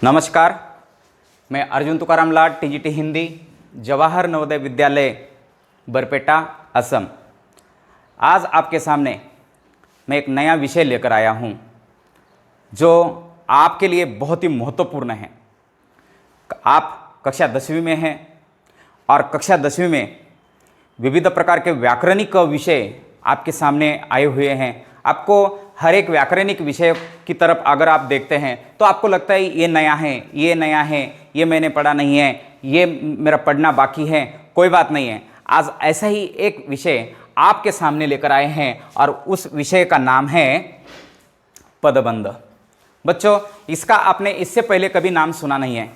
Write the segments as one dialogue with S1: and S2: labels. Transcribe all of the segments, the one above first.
S1: नमस्कार, मैं अर्जुन तुकाराम लाड, टीजीटी हिंदी, जवाहर नवोदय विद्यालय बरपेटा, असम। आज आपके सामने मैं एक नया विषय लेकर आया हूं जो आपके लिए बहुत ही महत्वपूर्ण है। आप कक्षा 10वीं में हैं और कक्षा 10वीं में विविध प्रकार के व्याकरणिक विषय आपके सामने आए हुए हैं। आपको हर एक व्याकरणिक विषय की तरफ अगर आप देखते हैं तो आपको लगता है ये नया है, ये नया है, ये मैंने पढ़ा नहीं है, ये मेरा पढ़ना बाकी है। कोई बात नहीं है, आज ऐसा ही एक विषय आपके सामने लेकर आए हैं और उस विषय का नाम है पदबंध। बच्चों, इसका आपने इससे पहले कभी नाम सुना नहीं है,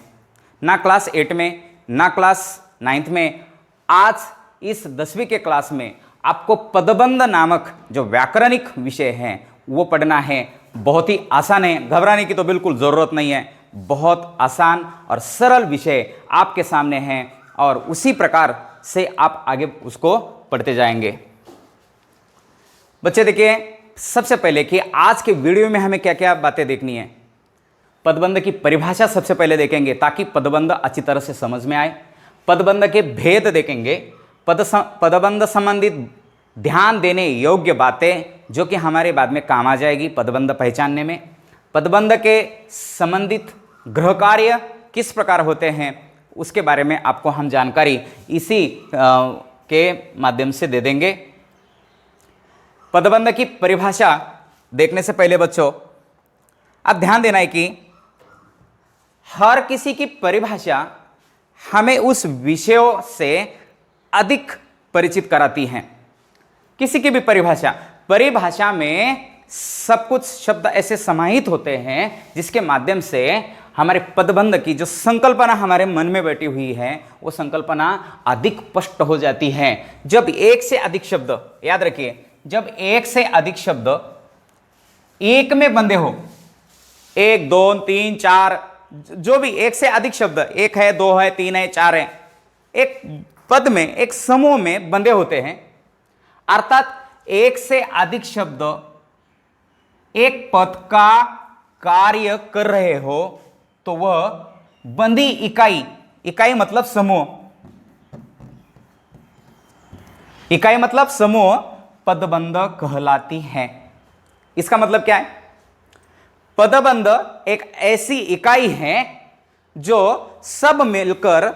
S1: ना क्लास 8 में, ना क्लास 9th में। आज इस 10वीं के क्लास में आपको पदबंध नामक जो व्याकरणिक विषय है वो पढ़ना है। बहुत ही आसान है, घबराने की तो बिल्कुल ज़रूरत नहीं है। बहुत आसान और सरल विषय आपके सामने है और उसी प्रकार से आप आगे उसको पढ़ते जाएंगे। बच्चे देखिए, सबसे पहले कि आज के वीडियो में हमें क्या क्या बातें देखनी है। पदबंध की परिभाषा सबसे पहले देखेंगे ताकि पदबंध अच्छी तरह से समझ में आए। पदबंध के भेद देखेंगे, पदबंध संबंधित ध्यान देने योग्य बातें जो कि हमारे बाद में काम आ जाएगी पदबंध पहचानने में। पदबंध के संबंधित गृह कार्य किस प्रकार होते हैं उसके बारे में आपको हम जानकारी इसी के माध्यम से दे देंगे। पदबंध की परिभाषा देखने से पहले बच्चों आप ध्यान देना है कि हर किसी की परिभाषा हमें उस विषयों से अधिक परिचित कराती हैं। किसी की भी परिभाषा में सब कुछ शब्द ऐसे समाहित होते हैं जिसके माध्यम से हमारे पदबंध की जो संकल्पना हमारे मन में बैठी हुई है वो संकल्पना अधिक स्पष्ट हो जाती है। जब एक से अधिक शब्द, याद रखिए, जब एक से अधिक शब्द एक में बंधे हो, 1 2 3 4, जो भी एक से अधिक शब्द, 1 है, 2 है, 3 है, 4 है, एक पद में, एक समूह में बंधे होते हैं, अर्थात एक से अधिक शब्द एक पद का कार्य कर रहे हो तो वह बंधी इकाई मतलब समूह, इकाई मतलब समूह पदबंध कहलाती है। इसका मतलब क्या है? पदबंध एक ऐसी इकाई है जो सब मिलकर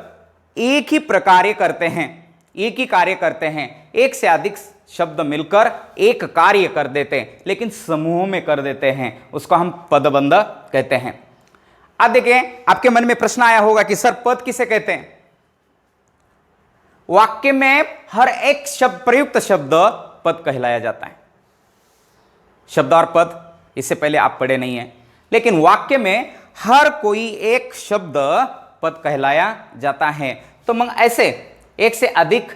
S1: एक ही प्रकार करते हैं, एक ही कार्य करते हैं। एक से अधिक शब्द मिलकर एक कार्य कर देते हैं लेकिन समूह में कर देते हैं, उसको हम पदबंध कहते हैं। अब देखिए, आपके मन में प्रश्न आया होगा कि सर पद किसे कहते हैं? वाक्य में हर एक शब्द, प्रयुक्त शब्द पद कहलाया जाता है। शब्द और पद इससे पहले आप पढ़े नहीं है, लेकिन वाक्य में हर कोई एक शब्द पद कहलाया जाता है। तो मग ऐसे एक से अधिक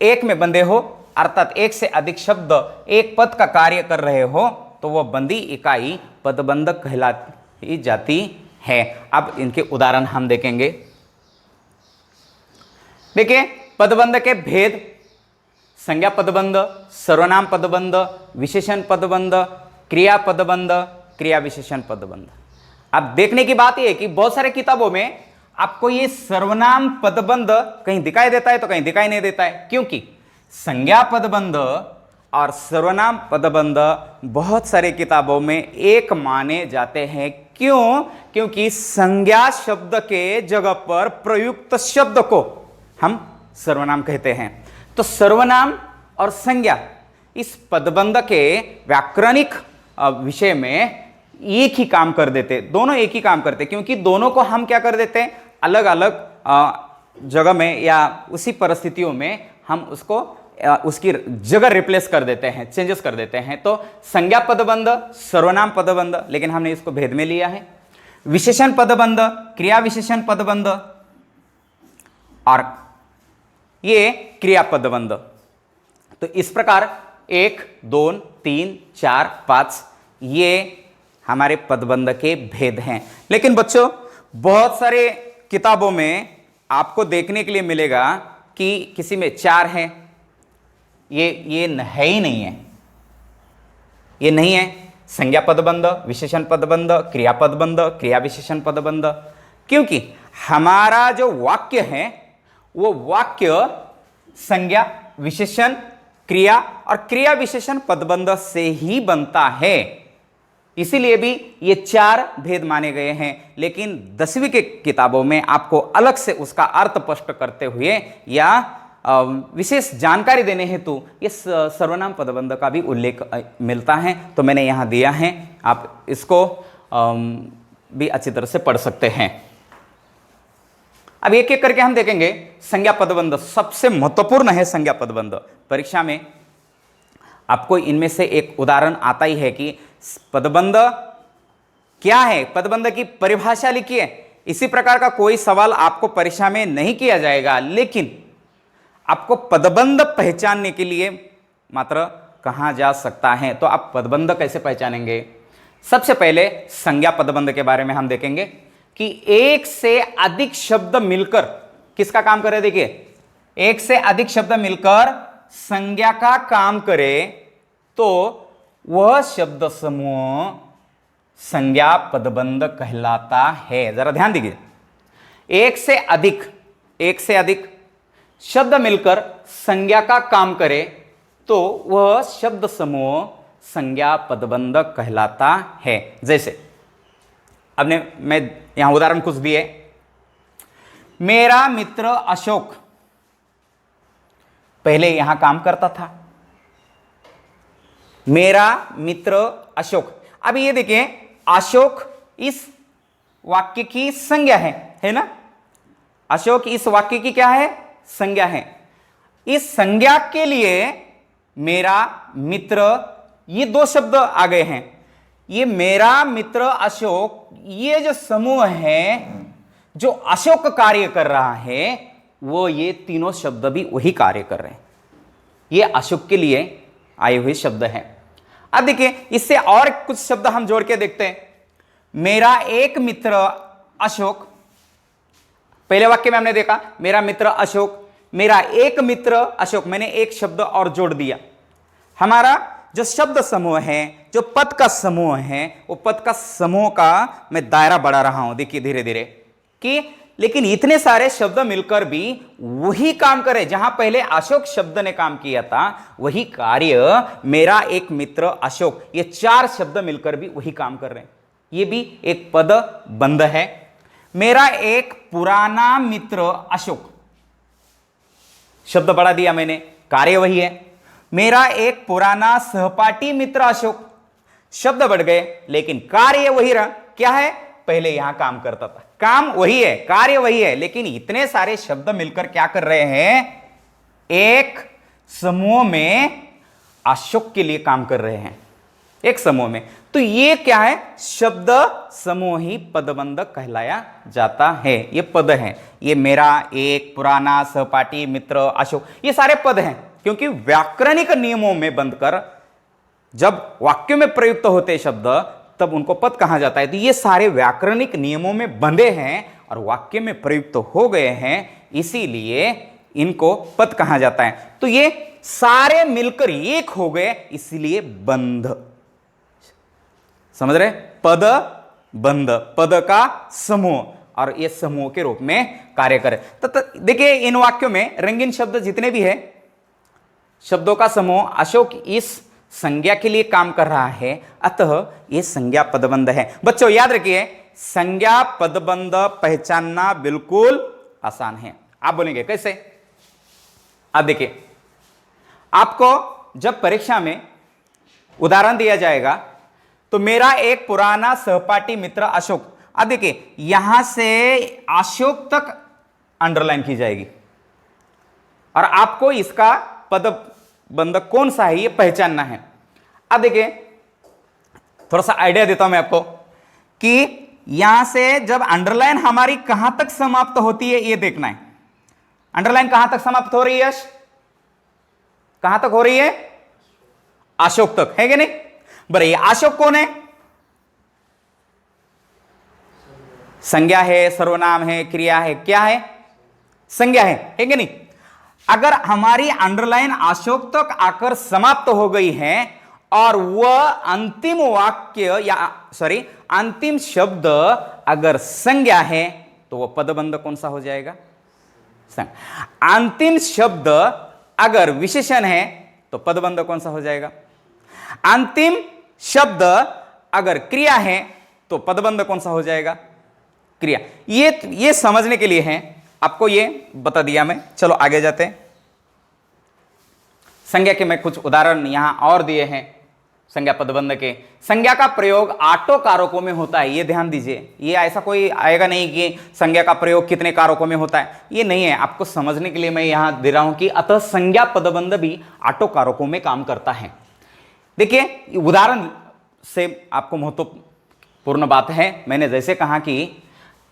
S1: एक में बंधे हो, अर्थात एक से अधिक शब्द एक पद का कार्य कर रहे हो तो वह बंधी इकाई पदबंध कहलाती जाती है। अब इनके उदाहरण हम देखेंगे। देखिए, पदबंध के भेद: संज्ञा पदबंध, सर्वनाम पदबंध, विशेषण पदबंध, क्रिया पदबंध, क्रिया विशेषण पदबंध। अब देखने की बात यह है कि बहुत सारे किताबों में आपको ये सर्वनाम पदबंध कहीं दिखाई देता है तो कहीं दिखाई नहीं देता है, क्योंकि संज्ञा पदबंध और सर्वनाम पदबंध बहुत सारे किताबों में एक माने जाते हैं। क्यों? क्योंकि संज्ञा शब्द के जगह पर प्रयुक्त शब्द को हम सर्वनाम कहते हैं। तो सर्वनाम और संज्ञा इस पदबंध के व्याकरणिक विषय में एक ही काम कर देते, दोनों एक ही काम करते, क्योंकि दोनों को हम क्या कर देते हैं, अलग अलग जगह में या उसी परिस्थितियों में हम उसको उसकी जगह रिप्लेस कर देते हैं, चेंजेस कर देते हैं। तो संज्ञा पदबंध, सर्वनाम पदबंध, लेकिन हमने इसको भेद में लिया है। विशेषण पदबंध, क्रिया विशेषण पदबंध और ये क्रिया पदबंध। तो इस प्रकार 1 2 3 4 5 ये हमारे पदबंध के भेद हैं। लेकिन बच्चों, बहुत सारे किताबों में आपको देखने के लिए मिलेगा कि किसी में 4 हैं, ये है ही नहीं है, ये नहीं है, संज्ञा पदबंध, विशेषण पदबंध, क्रिया पदबंध, क्रिया विशेषण पदबंध, क्योंकि हमारा जो वाक्य है वो वाक्य संज्ञा, विशेषण, क्रिया और क्रिया विशेषण पदबंध से ही बनता है। इसीलिए भी ये 4 भेद माने गए हैं, लेकिन 10वीं के किताबों में आपको अलग से उसका अर्थ स्पष्ट करते हुए या विशेष जानकारी देने हेतु ये सर्वनाम पदबंध का भी उल्लेख मिलता है, तो मैंने यहां दिया है, आप इसको भी अच्छी तरह से पढ़ सकते हैं। अब एक एक करके हम देखेंगे। संज्ञा पदबंध सबसे महत्वपूर्ण है। संज्ञा पदबंध परीक्षा में आपको इनमें से एक उदाहरण आता ही है कि पदबंध क्या है, पदबंध की परिभाषा लिखिए। इसी प्रकार का कोई सवाल आपको परीक्षा में नहीं किया जाएगा, लेकिन आपको पदबंध पहचानने के लिए मात्र कहां जा सकता है। तो आप पदबंध कैसे पहचानेंगे? सबसे पहले संज्ञा पदबंध के बारे में हम देखेंगे कि एक से अधिक शब्द मिलकर किसका काम करे। देखिए, एक से अधिक शब्द मिलकर संज्ञा का काम करे तो वह शब्द समूह संज्ञा पदबंध कहलाता है। जरा ध्यान दीजिए, एक से अधिक शब्द मिलकर संज्ञा का काम करे तो वह शब्द समूह संज्ञा पदबंध कहलाता है। जैसे अपने मैं यहां उदाहरण कुछ दिए। मेरा मित्र अशोक पहले यहां काम करता था। मेरा मित्र अशोक। अब ये देखिए, अशोक इस वाक्य की संज्ञा है ना। अशोक इस वाक्य की क्या है? संज्ञा है। इस संज्ञा के लिए मेरा मित्र, ये 2 शब्द आ गए हैं। ये मेरा मित्र अशोक, ये जो समूह है जो अशोक कार्य कर रहा है, वो ये तीनों शब्द भी वही कार्य कर रहे हैं। ये अशोक के लिए आए हुए शब्द हैं। अब देखिए, इससे और कुछ शब्द हम जोड़ के देखते हैं। मेरा एक मित्र अशोक, पहले वाक्य में हमने देखा मेरा मित्र अशोक, मेरा एक मित्र अशोक, मैंने एक शब्द और जोड़ दिया। हमारा जो शब्द समूह है, जो पद का समूह है, वो पद का समूह का मैं दायरा बढ़ा रहा हूं, देखिए धीरे धीरे, कि लेकिन इतने सारे शब्द मिलकर भी वही काम करे। जहां पहले अशोक शब्द ने काम किया था, वही कार्य मेरा एक मित्र अशोक, ये 4 शब्द मिलकर भी वही काम कर रहे हैं। ये भी एक पद बंध है। मेरा एक पुराना मित्र अशोक, शब्द बढ़ा दिया मैंने, कार्य वही है। मेरा एक पुराना सहपाठी मित्र अशोक, शब्द बढ़ गए लेकिन कार्य वही रहा। क्या है? पहले यहां काम करता था, काम वही है, कार्य वही है, लेकिन इतने सारे शब्द मिलकर क्या कर रहे हैं? एक समूह में अशोक के लिए काम कर रहे हैं, एक समूह में। तो ये क्या है? शब्द समूह ही पदबंध कहलाया जाता है। ये पद है, ये मेरा एक, पुराना, सहपाठी, मित्र, अशोक, ये सारे पद हैं। क्योंकि व्याकरणिक नियमों में बंधकर जब वाक्य में प्रयुक्त होते शब्द, तब उनको पद कहा जाता है। तो ये सारे व्याकरणिक नियमों में बंधे हैं और वाक्य में प्रयुक्त हो गए हैं, इसीलिए इनको पद कहा जाता है। तो ये सारे मिलकर एक हो गए, इसलिए बंध। समझ रहे? पद बंध, पद का समूह, और ये समूह के रूप में कार्य करे। तो देखिए, इन वाक्यों में रंगीन शब्द जितने भी है, शब्दों का समूह अशोक इस संज्ञा के लिए काम कर रहा है, अतः यह संज्ञा पदबंध है। बच्चों याद रखिए, संज्ञा पदबंध पहचानना बिल्कुल आसान है। आप बोलेंगे कैसे? अब देखिए, आपको जब परीक्षा में उदाहरण दिया जाएगा तो मेरा एक पुराना सहपाठी मित्र अशोक, अब देखिए यहां से अशोक तक अंडरलाइन की जाएगी और आपको इसका पदबंध कौन सा है ये पहचानना है। अब देखिए, थोड़ा सा आइडिया देता हूं मैं आपको कि यहां से जब अंडरलाइन हमारी कहां तक समाप्त होती है ये देखना है। अंडरलाइन कहां तक समाप्त हो रही है? कहां तक हो रही है? अशोक तक, है कि नहीं? बरे, ये अशोक कौन है? संज्ञा है, सर्वनाम है, क्रिया है, क्या है? संज्ञा है कि नहीं? अगर हमारी अंडरलाइन अशोक तक आकर समाप्त हो गई है और वह अंतिम वाक्य या सॉरी अंतिम शब्द अगर संज्ञा है तो वह पदबंध कौन सा हो जाएगा? अंतिम शब्द अगर विशेषण है तो पदबंध कौन सा हो जाएगा? अंतिम शब्द अगर क्रिया है तो पदबंध कौन सा हो जाएगा? क्रिया। ये समझने के लिए है, आपको ये बता दिया मैं। चलो आगे जाते हैं। संज्ञा के मैं कुछ उदाहरण यहां और दिए हैं संज्ञा पदबंध के। संज्ञा का प्रयोग आठों कारकों में होता है, ये ध्यान दीजिए। ये ऐसा कोई आएगा नहीं कि संज्ञा का प्रयोग कितने कारकों में होता है, ये नहीं है। आपको समझने के लिए मैं यहां दे रहा हूं कि अतः संज्ञा पदबंध भी आठों कारकों में काम करता है। देखिए उदाहरण से आपको महत्वपूर्ण बात है। मैंने जैसे कहा कि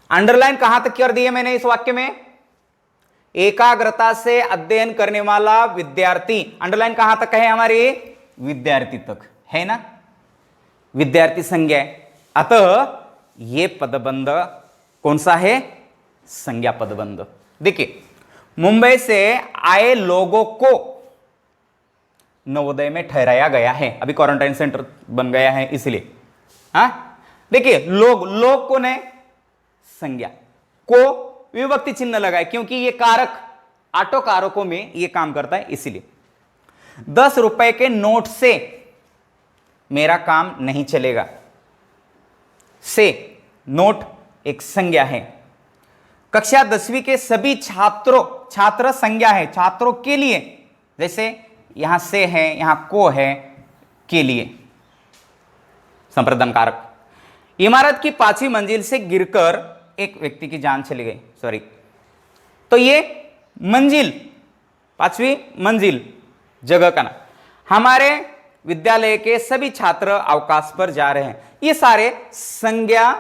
S1: अंडरलाइन कहां तक कर दिए मैंने इस वाक्य में? एकाग्रता से अध्ययन करने वाला विद्यार्थी। अंडरलाइन कहां तक है हमारी? विद्यार्थी तक है ना, विद्यार्थी संज्ञा। अतः यह पदबंध कौन सा है? संज्ञा पदबंध। देखिए मुंबई से आए लोगों को नवोदय में ठहराया गया है, अभी क्वारंटाइन सेंटर बन गया है इसलिए। हाँ देखिए लोग कौन है? संज्ञा। को विभक्ति चिन्ह लगाए क्योंकि ये कारक आठों कारकों में ये काम करता है इसीलिए। 10 रुपए के नोट से मेरा काम नहीं चलेगा। से नोट एक संज्ञा है। कक्षा 10वीं के सभी छात्र संज्ञा है, छात्रों के लिए। जैसे यहां से है, यहां को है, के लिए संप्रदान कारक। इमारत की 5वीं मंजिल से गिरकर एक व्यक्ति की जान चली गई, सॉरी, तो ये मंजिल 5वीं मंजिल जगह का नाम। हमारे विद्यालय के सभी छात्र अवकाश पर जा रहे हैं। ये सारे संज्ञा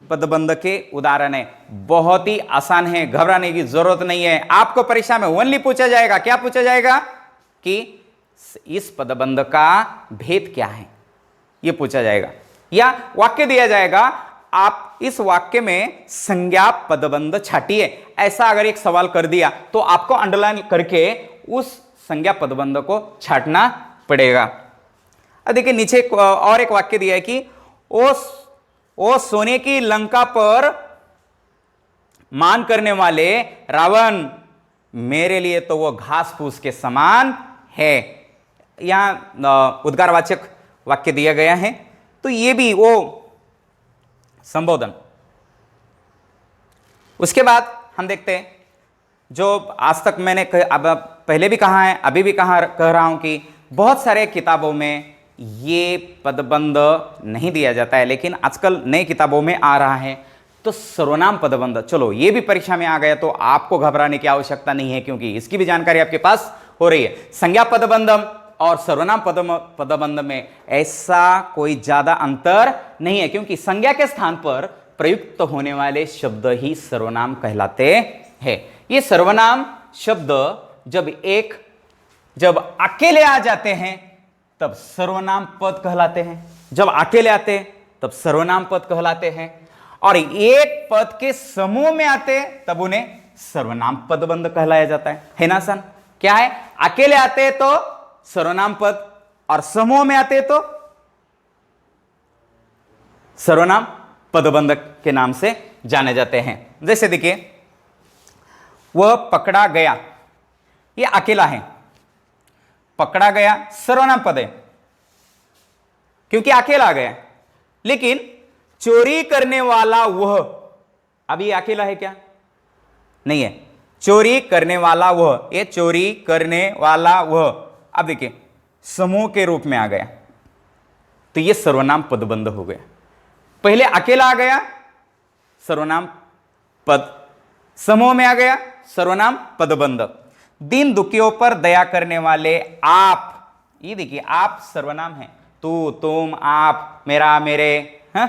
S1: पदबंध के उदाहरण है। बहुत ही आसान है, घबराने की जरूरत नहीं है। आपको परीक्षा में ओनली पूछा जाएगा, क्या पूछा जाएगा कि इस पदबंध का भेद क्या है, यह पूछा जाएगा। या वाक्य दिया जाएगा, आप इस वाक्य में संज्ञा पदबंध छाटिए। ऐसा अगर एक सवाल कर दिया तो आपको अंडरलाइन करके उस संज्ञा पदबंध को छाटना पड़ेगा। अब देखिए नीचे और एक वाक्य दिया है कि ओ सोने की लंका पर मान करने वाले रावण, मेरे लिए तो वो घास फूस के समान है। यहां उद्गारवाचक वाक्य दिया गया है, तो ये भी वो संबोधन। उसके बाद हम देखते हैं, जो आज तक मैंने अब पहले भी कहा है, अभी भी कह रहा हूं कि बहुत सारे किताबों में ये पदबंध नहीं दिया जाता है, लेकिन आजकल नई किताबों में आ रहा है। तो सर्वनाम पदबंध, चलो ये भी परीक्षा में आ गया तो आपको घबराने की आवश्यकता नहीं है, क्योंकि इसकी भी जानकारी आपके पास हो रही है। संज्ञा पदबंध और सर्वनाम पदबंध में ऐसा कोई ज्यादा अंतर नहीं है, क्योंकि संज्ञा के स्थान पर प्रयुक्त होने वाले शब्द ही सर्वनाम कहलाते हैं। ये सर्वनाम शब्द जब अकेले आ जाते हैं तब सर्वनाम पद कहलाते हैं, जब अकेले आते हैं तब सर्वनाम पद कहलाते हैं, और एक पद के समूह में आते हैं तब उन्हें सर्वनाम पदबंध कहलाया जाता है ना सन? क्या है? अकेले आते हैं तो सर्वनाम पद, और समूह में आते हैं तो सर्वनाम पदबंध के नाम से जाने जाते हैं। जैसे देखिए, वह पकड़ा गया, यह अकेला है। पकड़ा गया सर्वनाम पद है क्योंकि अकेला आ गया, लेकिन चोरी करने वाला वह, अभी अकेला है क्या? नहीं है। चोरी करने वाला वह, ये चोरी करने वाला वह, अब देखिए समूह के रूप में आ गया तो यह सर्वनाम पदबंध हो गया। पहले अकेला आ गया सर्वनाम पद, समूह में आ गया सर्वनाम पदबंध। दीन दुखियों पर दया करने वाले आप, ये देखिए आप सर्वनाम है, तू, तुम, आप, मेरा, मेरे, हाँ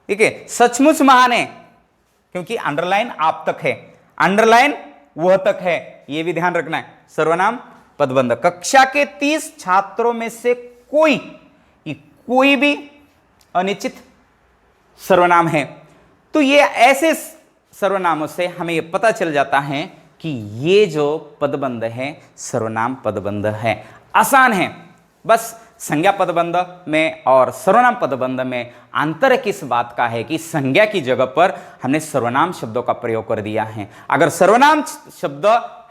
S1: ठीक है। सचमुच महान है क्योंकि अंडरलाइन आप तक है, अंडरलाइन वह तक है, यह भी ध्यान रखना है। सर्वनाम पदबंध। कक्षा के 30 छात्रों में से कोई भी अनिश्चित सर्वनाम है, तो ये ऐसे सर्वनामों से हमें यह पता चल जाता है कि ये जो पदबंध है सर्वनाम पदबंध है। आसान है, बस संज्ञा पदबंध में और सर्वनाम पदबंध में अंतर किस बात का है कि संज्ञा की जगह पर हमने सर्वनाम शब्दों का प्रयोग कर दिया है। अगर सर्वनाम शब्द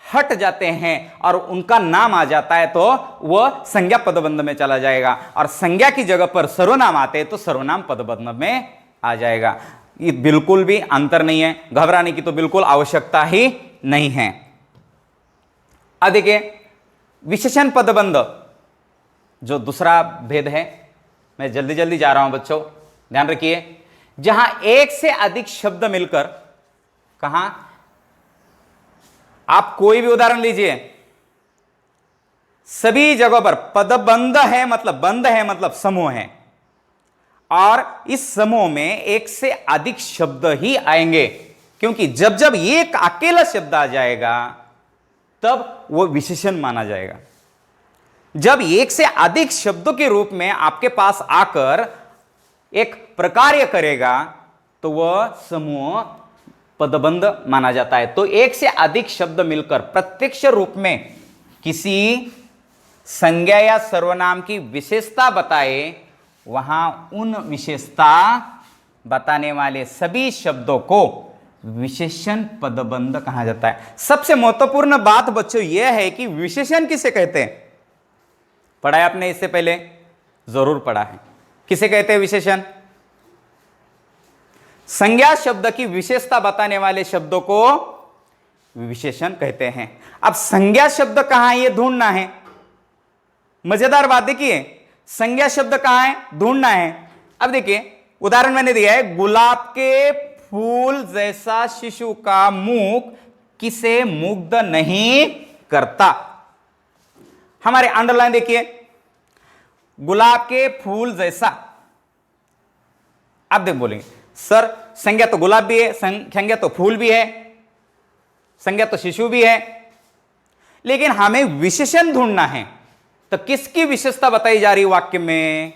S1: हट जाते हैं और उनका नाम आ जाता है तो वह संज्ञा पदबंध में चला जाएगा, और संज्ञा की जगह पर सर्वनाम आते हैं तो सर्वनाम पदबंध में आ जाएगा। ये बिल्कुल भी अंतर नहीं है, घबराने की तो बिल्कुल आवश्यकता ही नहीं है। अब देखिए विशेषण पदबंध जो दूसरा भेद है, मैं जल्दी जल्दी जा रहा हूं बच्चों, ध्यान रखिए। जहां एक से अधिक शब्द मिलकर, कहां आप कोई भी उदाहरण लीजिए, सभी जगहों पर पदबंध है मतलब बंध है मतलब समूह है, और इस समूह में एक से अधिक शब्द ही आएंगे, क्योंकि जब जब एक अकेला शब्द आ जाएगा तब वो विशेषण माना जाएगा। जब एक से अधिक शब्दों के रूप में आपके पास आकर एक प्रकार्य करेगा तो वह समूह पदबंध माना जाता है। तो एक से अधिक शब्द मिलकर प्रत्यक्ष रूप में किसी संज्ञा या सर्वनाम की विशेषता बताए, वहां उन विशेषता बताने वाले सभी शब्दों को विशेषण पदबंध कहा जाता है। सबसे महत्वपूर्ण बात बच्चों यह है कि विशेषण किसे कहते हैं, पढ़ा है आपने इससे पहले, जरूर पढ़ा है। किसे कहते हैं विशेषण? संज्ञा शब्द की विशेषता बताने वाले शब्दों को विशेषण कहते हैं। अब संज्ञा शब्द कहां है ये ढूंढना है। मजेदार बात देखिए, संज्ञा शब्द कहां है ढूंढना है। अब देखिए उदाहरण मैंने दिया है, गुलाब के फूल जैसा शिशु का मुख किसे मुग्ध नहीं करता। हमारे अंडरलाइन देखिए, गुलाब के फूल जैसा। अब देख बोलेंगे सर संज्ञा तो गुलाब भी है, संज्ञा तो फूल भी है, संज्ञा तो शिशु भी है, लेकिन हमें विशेषण ढूंढना है। तो किसकी विशेषता बताई जा रही है वाक्य में?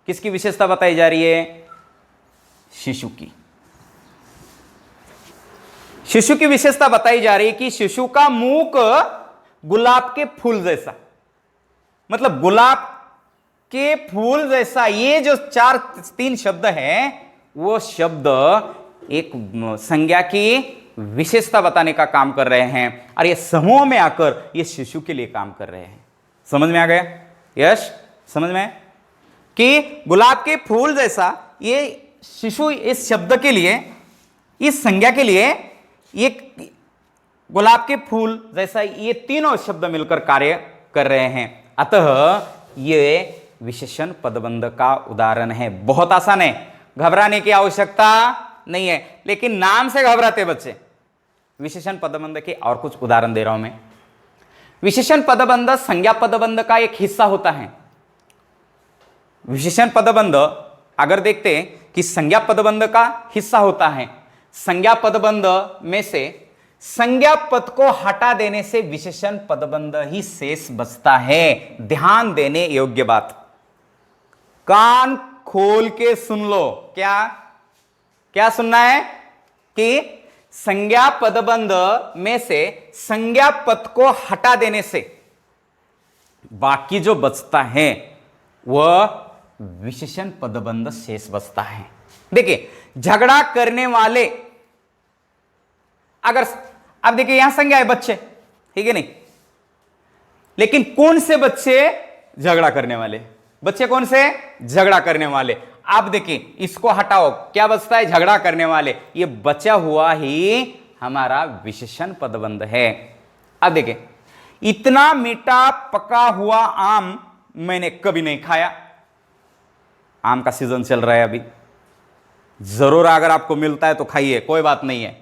S1: किसकी विशेषता बताई जा रही है? शिशु की। शिशु की विशेषता बताई जा रही है कि शिशु का मुख गुलाब के फूल जैसा, मतलब गुलाब के फूल जैसा। ये जो तीन शब्द हैं वो शब्द एक संज्ञा की विशेषता बताने का काम कर रहे हैं, और ये समूह में आकर ये शिशु के लिए काम कर रहे हैं। समझ में आ गया? यश समझ में कि गुलाब के फूल जैसा, ये शिशु इस शब्द के लिए, इस संज्ञा के लिए, ये गुलाब के फूल जैसा, ये तीनों शब्द मिलकर कार्य कर रहे हैं। अतः ये विशेषण पदबंध का उदाहरण है। बहुत आसान है, घबराने की आवश्यकता नहीं है, लेकिन नाम से घबराते बच्चे। विशेषण पदबंध के और कुछ उदाहरण दे रहा हूं मैं। विशेषण पदबंध संज्ञा पदबंध का एक हिस्सा होता है। विशेषण पदबंध अगर देखते कि संज्ञा पदबंध का हिस्सा होता है, संज्ञा पदबंध में से संज्ञा पद को हटा देने से विशेषण पदबंध ही शेष बचता है। ध्यान देने योग्य बात, कान खोल के सुन लो। क्या क्या सुनना है? कि संज्ञा पदबंध में से संज्ञा पद को हटा देने से बाकी जो बचता है वह विशेषण पदबंध शेष बचता है। देखिए झगड़ा करने वाले, अगर अब देखिए यहां संज्ञा है बच्चे, ठीक है नहीं, लेकिन कौन से बच्चे? झगड़ा करने वाले बच्चे। कौन से? झगड़ा करने वाले। अब देखिए इसको हटाओ, क्या बचता है? झगड़ा करने वाले। ये बचा हुआ ही हमारा विशेषण पदबंध है। अब देखिए, इतना मीठा पका हुआ आम मैंने कभी नहीं खाया। आम का सीजन चल रहा है अभी, जरूर अगर आपको मिलता है तो खाइए, कोई बात नहीं है।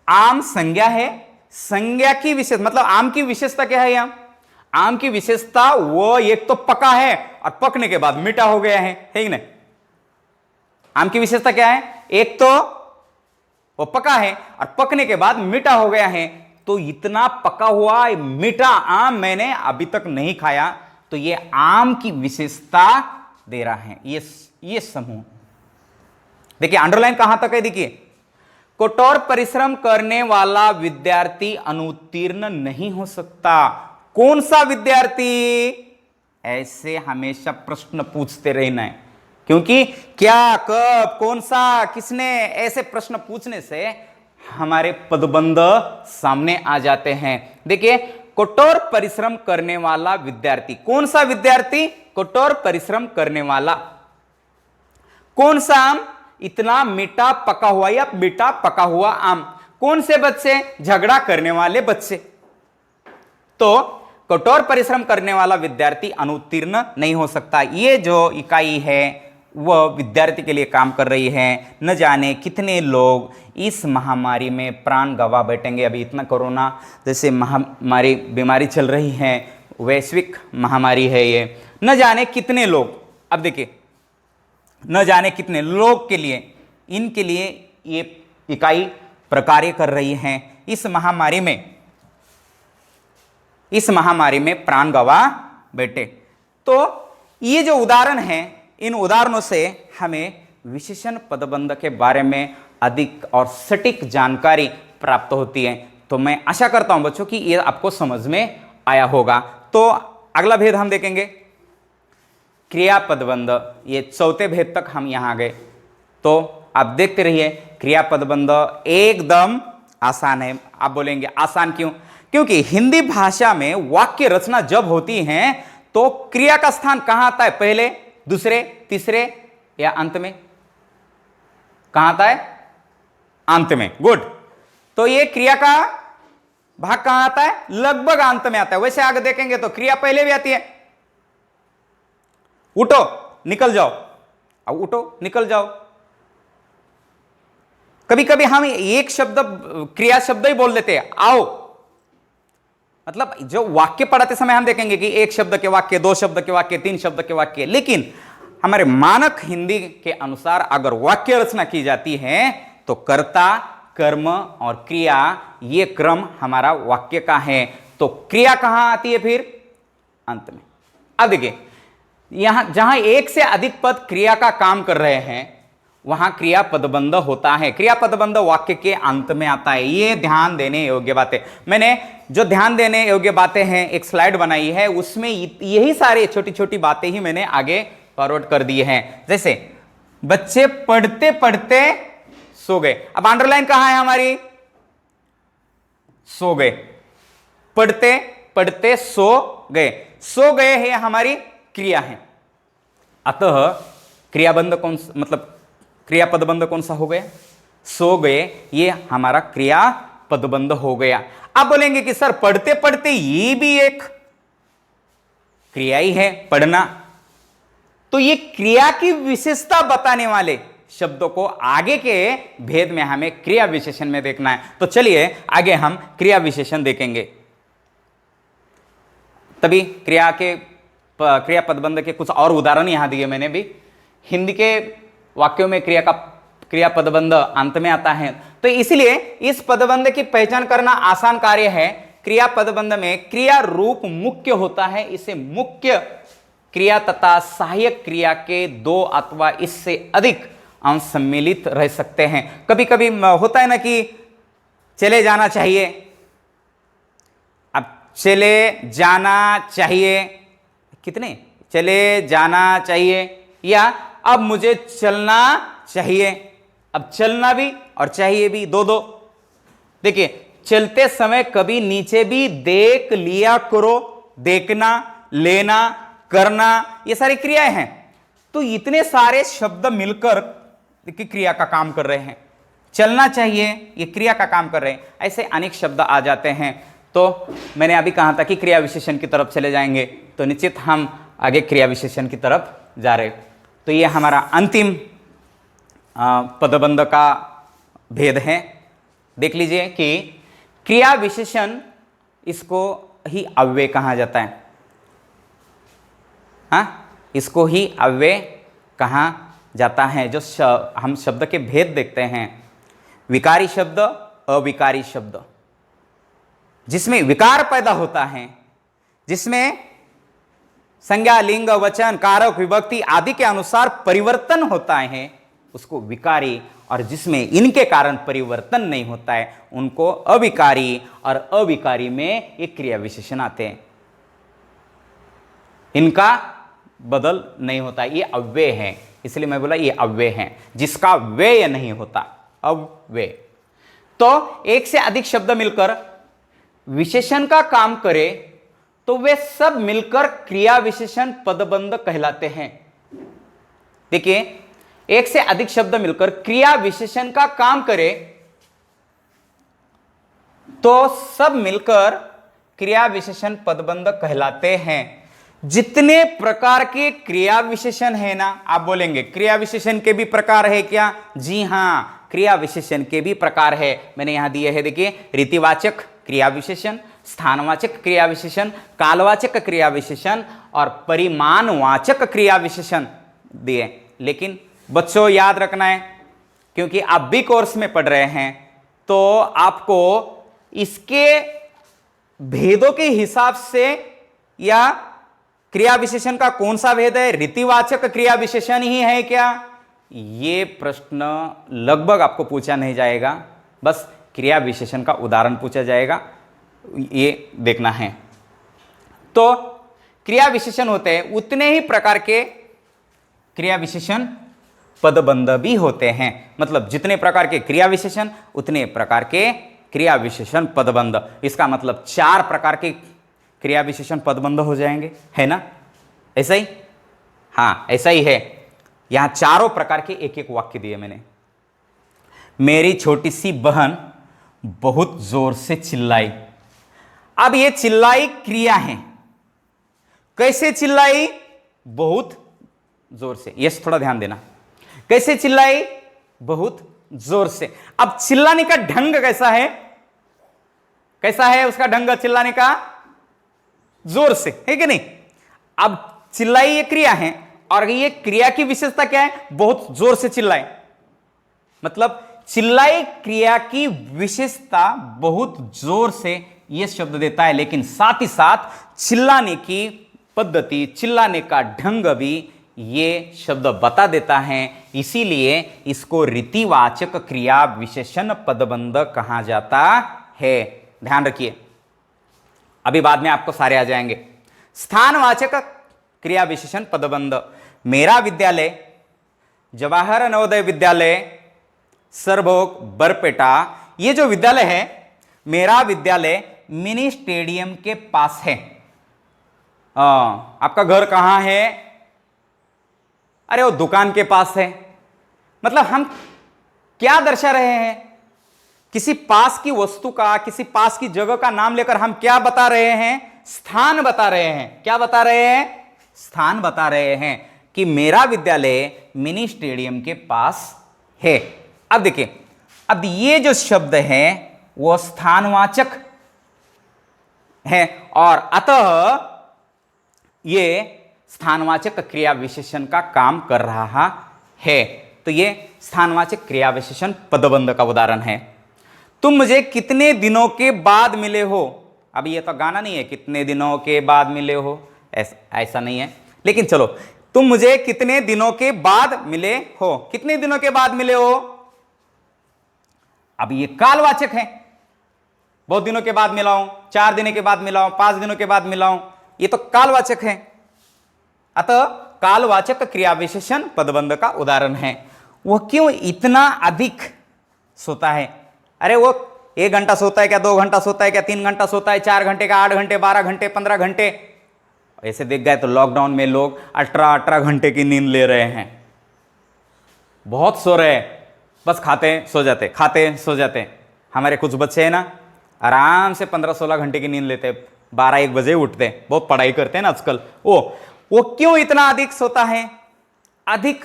S1: आम संज्ञा है, संज्ञा की विशेष मतलब आम की विशेषता क्या है? यहां आम की विशेषता वो एक तो पका है और पकने के बाद मीठा हो गया है कि नहीं? आम की विशेषता क्या है? एक तो वो पका है और पकने के बाद मीठा हो गया है। तो इतना पका हुआ मीठा आम मैंने अभी तक नहीं खाया, तो ये आम की विशेषता दे रहा है ये समूह। देखिए अंडरलाइन कहां तक है? देखिए, कठोर परिश्रम करने वाला विद्यार्थी अनुत्तीर्ण नहीं हो सकता। कौन सा विद्यार्थी? ऐसे हमेशा प्रश्न पूछते रहना है, क्योंकि क्या, कब, कौन सा, किसने, ऐसे प्रश्न पूछने से हमारे पदबंध सामने आ जाते हैं। देखिए, कठोर परिश्रम करने वाला विद्यार्थी, कौन सा विद्यार्थी? कठोर परिश्रम करने वाला। कौन सा आम? इतना मीठा पका हुआ या मीठा पका हुआ आम। कौन से बच्चे? झगड़ा करने वाले बच्चे। तो कठोर परिश्रम करने वाला विद्यार्थी अनुत्तीर्ण नहीं हो सकता। ये जो इकाई है वह विद्यार्थी के लिए काम कर रही है। न जाने कितने लोग इस महामारी में प्राण गंवा बैठेंगे। अभी इतना कोरोना जैसे महामारी बीमारी चल रही है, वैश्विक महामारी है ये, न जाने कितने लोग, अब देखिए, न जाने कितने लोग के लिए, इनके लिए ये इकाई प्रकार्य कर रही है। इस महामारी में प्राण गंवा बैठे। तो ये जो उदाहरण है, इन उदाहरणों से हमें विशेषण पदबंध के बारे में अधिक और सटीक जानकारी प्राप्त होती है। तो मैं आशा करता हूं बच्चों कि ये आपको समझ में आया होगा। तो अगला भेद हम देखेंगे क्रिया पदबंध। ये चौथे भेद तक हम यहां आ गए। तो आप देखते रहिए, क्रिया पदबंध एकदम आसान है। आप बोलेंगे आसान क्यों? क्योंकि हिंदी भाषा में वाक्य रचना जब होती है तो क्रिया का स्थान कहां आता है? पहले, दूसरे, तीसरे या अंत में? कहां आता है? अंत में। गुड। तो ये क्रिया का भाग कहां आता है? लगभग अंत में आता है। वैसे आगे देखेंगे तो क्रिया पहले भी आती है। उठो, निकल जाओ, अब उठो, निकल जाओ। कभी कभी हम एक शब्द, क्रिया शब्द ही बोल देते हैं, आओ। मतलब जो वाक्य पढ़ाते समय हम देखेंगे कि एक शब्द के वाक्य, दो शब्द के वाक्य, तीन शब्द के वाक्य, लेकिन हमारे मानक हिंदी के अनुसार अगर वाक्य रचना की जाती है तो कर्ता, कर्म और क्रिया, ये क्रम हमारा वाक्य का है। तो क्रिया कहां आती है फिर? अंत में। अब देखिए, यहां जहां एक से अधिक पद क्रिया का काम कर रहे हैं वहां क्रिया पदबंध होता है। क्रिया पदबंध वाक्य के अंत में आता है। ये ध्यान देने योग्य बातें, मैंने जो ध्यान देने योग्य बातें हैं एक स्लाइड बनाई है, उसमें यही सारे छोटी छोटी बातें ही मैंने आगे फॉरवर्ड कर दिए हैं। जैसे बच्चे पढ़ते पढ़ते सो गए। अब अंडरलाइन कहां है हमारी? सो गए। पढ़ते पढ़ते सो गए। सो गए है हमारी क्रिया है। अतः क्रियाबंध कौन, मतलब क्रिया पदबंध कौन सा हो गया? सो गए, ये हमारा क्रिया पदबंध हो गया। आप बोलेंगे कि सर पढ़ते पढ़ते ये भी एक क्रिया ही है, पढ़ना। तो ये क्रिया की विशेषता बताने वाले शब्दों को आगे के भेद में हमें क्रिया विशेषण में देखना है। तो चलिए आगे हम क्रिया विशेषण देखेंगे। तभी क्रिया पदबंध के कुछ और उदाहरण यहां दिए मैंने भी। हिंदी के वाक्यों में क्रिया पदबंध अंत में आता है, तो इसलिए इस पदबंध की पहचान करना आसान कार्य है। क्रिया पदबंध में क्रिया रूप मुख्य होता है। इसे मुख्य क्रिया तथा सहायक क्रिया के दो अथवा इससे अधिक अंश सम्मिलित रह सकते हैं। कभी कभी होता है ना कि चले जाना चाहिए, अब चले जाना चाहिए, कितने चले जाना चाहिए, या अब मुझे चलना चाहिए। अब चलना भी और चाहिए भी, दो दो। देखिए, चलते समय कभी नीचे भी देख लिया करो। देखना, लेना, करना, ये सारी क्रियाएं हैं। तो इतने सारे शब्द मिलकर क्रिया का काम कर रहे हैं। चलना चाहिए, ये क्रिया का काम कर रहे हैं। ऐसे अनेक शब्द आ जाते हैं। तो मैंने अभी कहा था कि क्रिया विशेषण की तरफ चले जाएंगे, तो निश्चित हम आगे क्रिया विशेषण की तरफ जा रहे। तो ये हमारा अंतिम पदबंध का भेद है। देख लीजिए कि क्रिया विशेषण, इसको ही अव्यय कहा जाता है। हाँ, इसको ही अव्यय कहा जाता है। जो हम शब्द के भेद देखते हैं, विकारी शब्द, अविकारी शब्द, जिसमें विकार पैदा होता है, जिसमें संज्ञा, लिंग, वचन, कारक, विभक्ति आदि के अनुसार परिवर्तन होता है, उसको विकारी। और जिसमें इनके कारण परिवर्तन नहीं होता है, उनको अविकारी। और अविकारी में एक क्रिया विशेषण आते हैं। इनका बदल नहीं होता, ये अव्यय है, इसलिए मैं बोला ये अव्यय है, जिसका व्यय नहीं होता, अव्यय। तो एक से अधिक शब्द मिलकर विशेषण का काम करे तो वे सब मिलकर क्रिया विशेषण पदबंध कहलाते हैं। देखिए, एक से अधिक शब्द मिलकर क्रिया विशेषण का काम करे तो सब मिलकर क्रिया विशेषण पदबंध कहलाते हैं। जितने प्रकार के क्रिया विशेषण है ना, आप बोलेंगे क्रिया विशेषण के भी प्रकार है क्या? जी हां, क्रिया विशेषण के भी प्रकार है। मैंने यहां दिए है, देखिए, रीतिवाचक क्रिया विशेषण, स्थानवाचक क्रिया विशेषण, कालवाचक क्रिया विशेषण और परिमाणवाचक क्रिया विशेषण दिए। लेकिन बच्चों याद रखना है, क्योंकि आप भी कोर्स में पढ़ रहे हैं, तो आपको इसके भेदों के हिसाब से, या क्रिया विशेषण का कौन सा भेद है, रीतिवाचक क्रिया विशेषण ही है क्या, ये प्रश्न लगभग आपको पूछा नहीं जाएगा, बस क्रिया विशेषण का उदाहरण पूछा जाएगा, ये देखना है। तो क्रिया विशेषण होते हैं, उतने ही प्रकार के क्रिया विशेषण पदबंध भी होते हैं। मतलब जितने प्रकार के क्रिया विशेषण उतने प्रकार के क्रिया विशेषण पदबंध। इसका मतलब 4 प्रकार के क्रिया विशेषण पदबंध हो जाएंगे, है ना? ऐसा ही? हाँ, ऐसा ही है। यहां चारों प्रकार के एक एक वाक्य दिए मैंने। मेरी छोटी सी बहन बहुत जोर से चिल्लाई। अब ये चिल्लाई क्रिया है। कैसे चिल्लाई? बहुत जोर से। यस, थोड़ा ध्यान देना। कैसे चिल्लाई? बहुत जोर से। अब चिल्लाने का ढंग कैसा है? कैसा है उसका ढंग चिल्लाने का? जोर से, है कि नहीं? अब चिल्लाई ये क्रिया है, और ये क्रिया की विशेषता क्या है? बहुत जोर से चिल्लाए। मतलब चिल्लाई क्रिया की विशेषता बहुत जोर से यह शब्द देता है, लेकिन साथ ही साथ चिल्लाने की पद्धति, चिल्लाने का ढंग भी ये शब्द बता देता है। इसीलिए इसको रीतिवाचक क्रिया विशेषण पदबंध कहा जाता है। ध्यान रखिए, अभी बाद में आपको सारे आ जाएंगे। स्थानवाचक क्रिया विशेषण पदबंध। मेरा विद्यालय जवाहर नवोदय विद्यालय सरभोग बरपेटा, ये जो विद्यालय है, मेरा विद्यालय मिनी स्टेडियम के पास है। आपका घर कहां है? अरे वो दुकान के पास है। मतलब हम क्या दर्शा रहे हैं? किसी पास की वस्तु का, किसी पास की जगह का नाम लेकर हम क्या बता रहे हैं? स्थान बता रहे हैं। क्या बता रहे हैं? स्थान बता रहे हैं कि मेरा विद्यालय मिनी स्टेडियम के पास है। अब देखिए, अब ये जो शब्द है वो स्थानवाचक है, और अतः ये स्थानवाचक क्रिया विशेषण का काम कर रहा है। तो ये स्थानवाचक क्रिया विशेषण पदबंध का उदाहरण है। तुम मुझे कितने दिनों के बाद मिले हो? अब ये तो गाना नहीं है, कितने दिनों के बाद मिले हो, ऐसा नहीं है। लेकिन चलो, तुम मुझे कितने दिनों के बाद मिले हो। कितने दिनों के बाद मिले हो? अब ये कालवाचक है। बहुत दिनों के बाद मिला हूं, 4 दिनों के बाद मिला हूं, 5 दिनों के बाद मिला हूं, ये तो कालवाचक है। अतः कालवाचक क्रिया विशेषण पदबंध का उदाहरण है। वह क्यों इतना अधिक सोता है? अरे वो 1 घंटा सोता है क्या? 2 घंटा सोता है क्या? 3 घंटा सोता है? 4 घंटे का? 8 घंटे, 12 घंटे, 15 घंटे? ऐसे देख गए तो लॉकडाउन में लोग 18 घंटे की नींद ले रहे हैं। बहुत सो रहे हैं, बस खाते सो जाते, खाते सो जाते। हमारे कुछ बच्चे हैं ना, आराम से 15-16 घंटे की नींद लेते, 12-1 बजे उठते, बहुत पढ़ाई करते हैं ना आजकल। वो क्यों इतना अधिक सोता है? अधिक,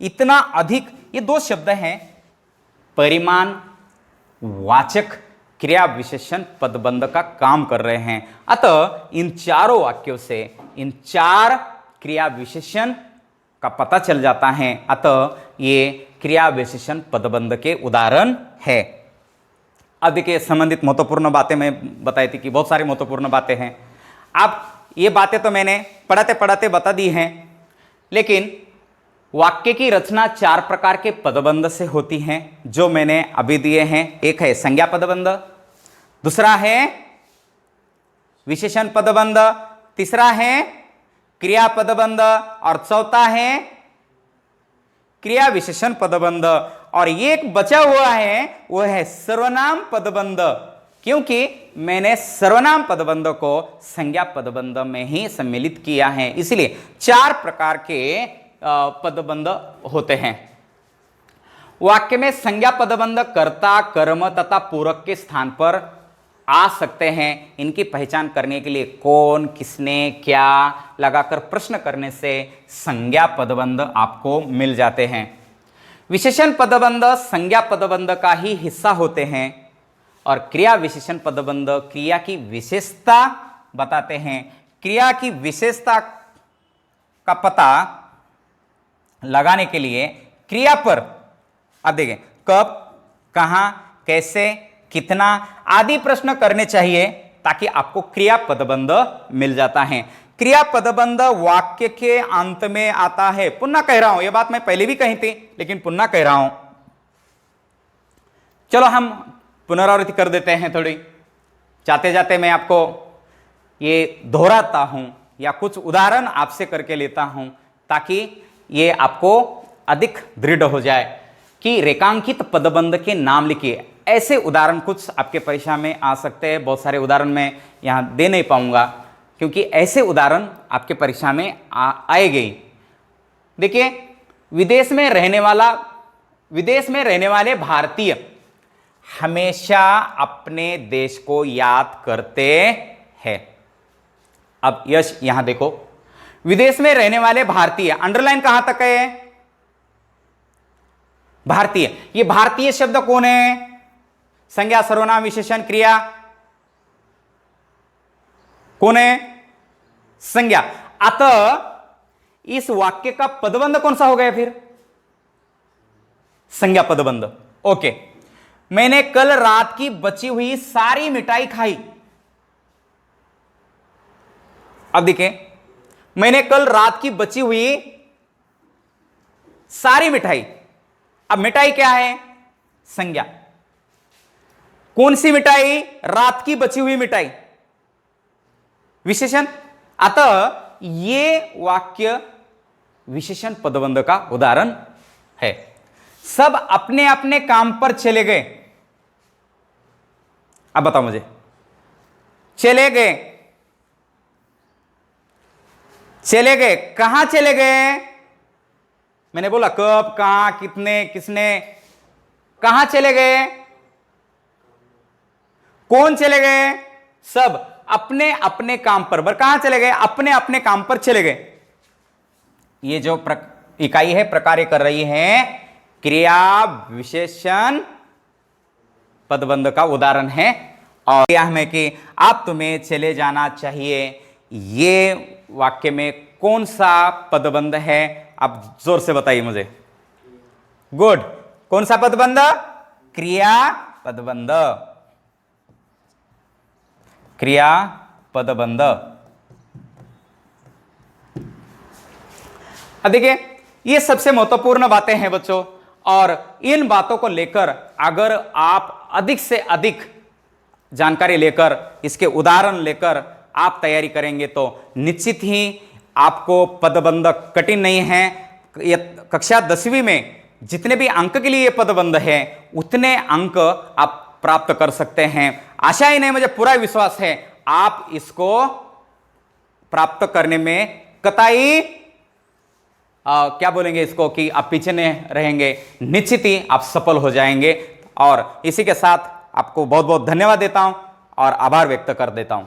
S1: इतना अधिक, ये 2 शब्द हैं परिमाण वाचक क्रिया विशेषण पदबंध का काम कर रहे हैं। अतः इन चारों वाक्यों से इन 4 क्रिया विशेषण का पता चल जाता है। अतः ये क्रिया विशेषण पदबंध के उदाहरण है। अब देखिए, संबंधित महत्वपूर्ण बातें मैं बताई थी कि बहुत सारी महत्वपूर्ण बातें हैं। अब ये बातें तो मैंने पढ़ाते पढ़ाते बता दी हैं, लेकिन वाक्य की रचना 4 प्रकार के पदबंध से होती हैं, जो मैंने अभी दिए हैं। एक है संज्ञा पदबंध, दूसरा है विशेषण पदबंध, तीसरा है क्रिया पदबंध और चौथा है क्रिया विशेषण पदबंध और एक बचा हुआ है वो है सर्वनाम पदबंध, क्योंकि मैंने सर्वनाम पदबंध को संज्ञा पदबंध में ही सम्मिलित किया है, इसलिए 4 प्रकार के पदबंध होते हैं। वाक्य में संज्ञा पदबंध कर्ता, कर्म तथा पूरक के स्थान पर आ सकते हैं। इनकी पहचान करने के लिए कौन, किसने, क्या लगाकर प्रश्न करने से संज्ञा पदबंध आपको मिल जाते हैं। विशेषण पदबंध संज्ञा पदबंध का ही हिस्सा होते हैं और क्रिया विशेषण पदबंध क्रिया की विशेषता बताते हैं। क्रिया की विशेषता का पता लगाने के लिए क्रिया पर अब देखें कब, कहां, कैसे, कितना आदि प्रश्न करने चाहिए ताकि आपको क्रिया पदबंध मिल जाता है। क्रिया पदबंध वाक्य के अंत में आता है। पुनः कह रहा हूं, यह बात मैं पहले भी कही थी लेकिन पुनः कह रहा हूं। चलो हम पुनरावृत्ति कर देते हैं थोड़ी, जाते जाते मैं आपको ये दोहराता हूं या कुछ उदाहरण आपसे करके लेता हूं ताकि ये आपको अधिक दृढ़ हो जाए कि रेखांकित पदबंध के नाम लिखिए। ऐसे उदाहरण कुछ आपके परीक्षा में आ सकते हैं, बहुत सारे उदाहरण मैं यहां दे नहीं पाऊंगा क्योंकि ऐसे उदाहरण आपके परीक्षा में आएंगे। देखिए, विदेश में रहने वाले भारतीय हमेशा अपने देश को याद करते हैं। अब यश यहां देखो, विदेश में रहने वाले भारतीय, अंडरलाइन कहां तक है? भारतीय। ये भारतीय शब्द कौन है? संज्ञा, सर्वनाम, विशेषण, क्रिया कौन है? संज्ञा। अतः इस वाक्य का पदबंध कौन सा हो गया फिर? संज्ञा पदबंध। ओके, मैंने कल रात की बची हुई सारी मिठाई खाई। अब देखिए, मैंने कल रात की बची हुई सारी मिठाई। अब मिठाई क्या है? संज्ञा। कौन सी मिठाई? रात की बची हुई मिठाई। विशेषण। अतः ये वाक्य विशेषण पदबंध का उदाहरण है। सब अपने अपने काम पर चले गए। अब बताओ मुझे, चले गए, चले गए, कहां चले गए? मैंने बोला कब, कहां, कितने, किसने, कहां चले गए? कौन चले गए? सब अपने अपने काम पर। कहां चले गए? अपने अपने काम पर चले गए। ये जो इकाई है प्रकार कर रही है क्रिया विशेषण पदबंध का उदाहरण है। और क्या है कि आप तुम्हें चले जाना चाहिए, ये वाक्य में कौन सा पदबंध है? आप जोर से बताइए मुझे। गुड। कौन सा पदबंध? क्रिया पदबंध। क्रिया पदबंध। देखिए, ये सबसे महत्वपूर्ण बातें हैं बच्चों, और इन बातों को लेकर अगर आप अधिक से अधिक जानकारी लेकर, इसके उदाहरण लेकर आप तैयारी करेंगे तो निश्चित ही आपको पदबंध कठिन नहीं है। कक्षा 10वीं में जितने भी अंक के लिए पदबंध है उतने अंक आप प्राप्त कर सकते हैं। आशा ही नहीं, मुझे पूरा विश्वास है आप इसको प्राप्त करने में कतई क्या बोलेंगे इसको कि आप पीछे नहीं रहेंगे, निश्चित ही आप सफल हो जाएंगे। और इसी के साथ आपको बहुत बहुत धन्यवाद देता हूं और आभार व्यक्त कर देता हूं।